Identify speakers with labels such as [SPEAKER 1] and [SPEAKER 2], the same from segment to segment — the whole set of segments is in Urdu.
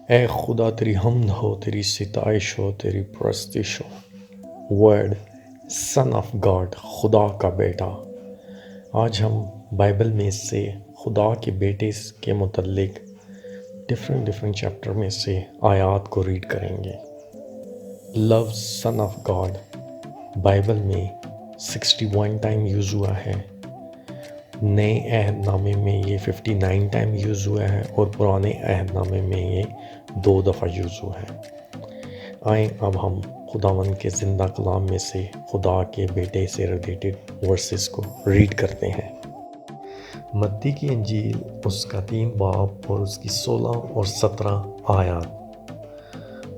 [SPEAKER 1] اے خدا تیری حمد ہو، تیری ستائش ہو، تیری پرستش ہو۔ ورڈ سن آف گاڈ، خدا کا بیٹا۔ آج ہم بائبل میں سے خدا کے بیٹے کے متعلق ڈفرینٹ چیپٹر میں سے آیات کو ریڈ کریں گے۔ لو سن آف گاڈ بائبل میں 61 ٹائم یوز ہوا ہے، نئے عہد نامے میں یہ 59 ٹائم یوز ہوا ہے، اور پرانے عہد نامے میں یہ 2 دفعہ یوز ہوا ہے۔ آئیں اب ہم خداوند کے زندہ کلام میں سے خدا کے بیٹے سے ریلیٹڈ ورسز کو ریڈ کرتے ہیں۔ متی کی انجیل اس کا 3 باب اور اس کی 16 اور 17 آیات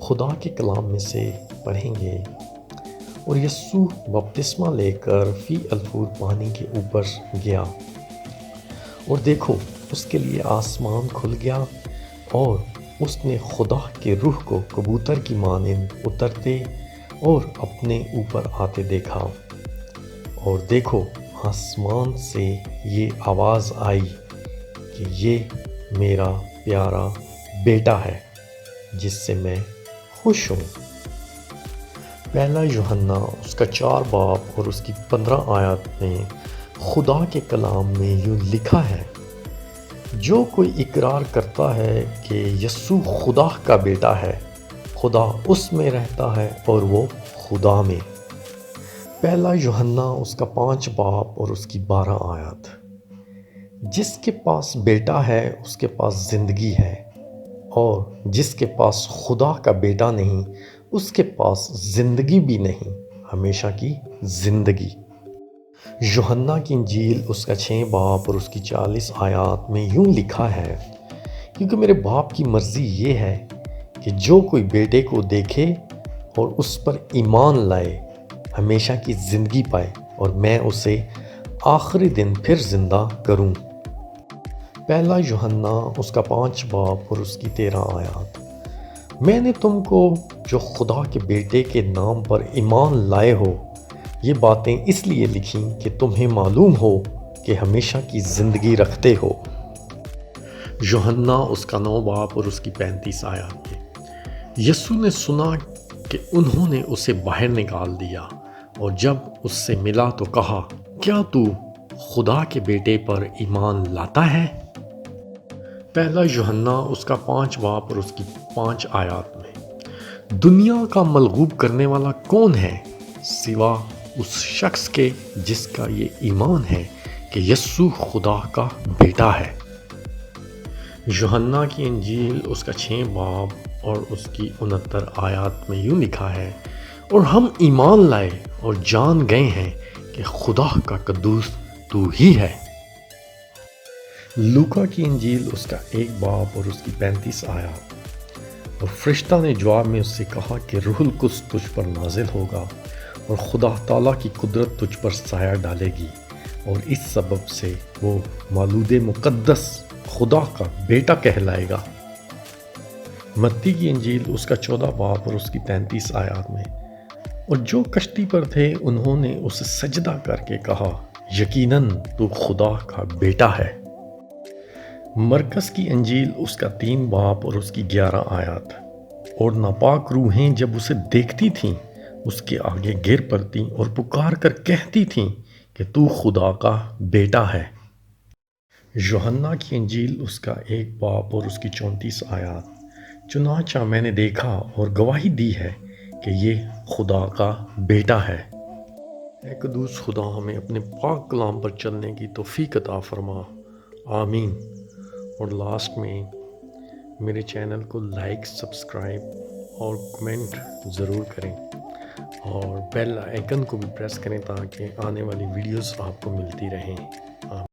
[SPEAKER 1] خدا کے کلام میں سے پڑھیں گے۔ اور یسوع بپتسمہ لے کر فی الفور پانی کے اوپر گیا، اور دیکھو اس کے لیے آسمان کھل گیا، اور اس نے خدا کے روح کو کبوتر کی مانند اترتے اور اپنے اوپر آتے دیکھا۔ اور دیکھو آسمان سے یہ آواز آئی کہ یہ میرا پیارا بیٹا ہے جس سے میں خوش ہوں۔ پہلا یوحنا اس کا 4 باب اور اس کی 15 آیات میں خدا کے کلام میں یوں لکھا ہے، جو کوئی اقرار کرتا ہے کہ یسوع خدا کا بیٹا ہے، خدا اس میں رہتا ہے اور وہ خدا میں۔ پہلا یوحنا اس کا 5 باب اور اس کی 12 آیات۔ جس کے پاس بیٹا ہے اس کے پاس زندگی ہے، اور جس کے پاس خدا کا بیٹا نہیں اس کے پاس زندگی بھی نہیں، ہمیشہ کی زندگی۔ یوحنا کی انجیل اس کا 6 باب اور اس کی 40 آیات میں یوں لکھا ہے، کیونکہ میرے باپ کی مرضی یہ ہے کہ جو کوئی بیٹے کو دیکھے اور اس پر ایمان لائے ہمیشہ کی زندگی پائے، اور میں اسے آخری دن پھر زندہ کروں۔ پہلا یوحنا اس کا 5 باب اور اس کی 13 آیات۔ میں نے تم کو جو خدا کے بیٹے کے نام پر ایمان لائے ہو یہ باتیں اس لیے لکھیں کہ تمہیں معلوم ہو کہ ہمیشہ کی زندگی رکھتے ہو۔ یوحنا اس کا 9 باب اور اس کی 35 آیات میں یسوع نے سنا کہ انہوں نے اسے باہر نکال دیا، اور جب اس سے ملا تو کہا، کیا تو خدا کے بیٹے پر ایمان لاتا ہے؟ پہلا یوحنا اس کا 5 باب اور اس کی 5 آیات میں دنیا کا مغلوب کرنے والا کون ہے سوا اس شخص کے جس کا یہ ایمان ہے کہ یسوع خدا کا بیٹا ہے۔ یوحنا کی انجیل اس کا 6 باب اور اس کی 69 آیات میں یوں لکھا ہے، اور ہم ایمان لائے اور جان گئے ہیں کہ خدا کا قدوس تو ہی ہے۔ لوکا کی انجیل اس کا 1 باب اور اس کی 35 آیات۔ اور فرشتہ نے جواب میں اس سے کہا کہ روح القدس تجھ پر نازل ہوگا، اور خدا تعالیٰ کی قدرت تجھ پر سایہ ڈالے گی، اور اس سبب سے وہ مولود مقدس خدا کا بیٹا کہلائے گا۔ متی کی انجیل اس کا 14 باب اور اس کی 33 آیات میں اور جو کشتی پر تھے انہوں نے اسے سجدہ کر کے کہا، یقیناً تو خدا کا بیٹا ہے۔ مرکز کی انجیل اس کا 3 باب اور اس کی 11 آیات۔ اور ناپاک روحیں جب اسے دیکھتی تھیں اس کے آگے گر پڑتیں اور پکار کر کہتی تھیں کہ تو خدا کا بیٹا ہے۔ یوحنا کی انجیل اس کا 1 باب اور اس کی 34 آیات۔ چنانچہ میں نے دیکھا اور گواہی دی ہے کہ یہ خدا کا بیٹا ہے۔ اے قدوس خدا، ہمیں اپنے پاک کلام پر چلنے کی توفیق عطا فرما، آمین۔ اور لاسٹ میں میرے چینل کو لائک، سبسکرائب اور کمنٹ ضرور کریں، اور بیل آئیکن کو بھی پریس کریں تاکہ آنے والی ویڈیوز آپ کو ملتی رہیں۔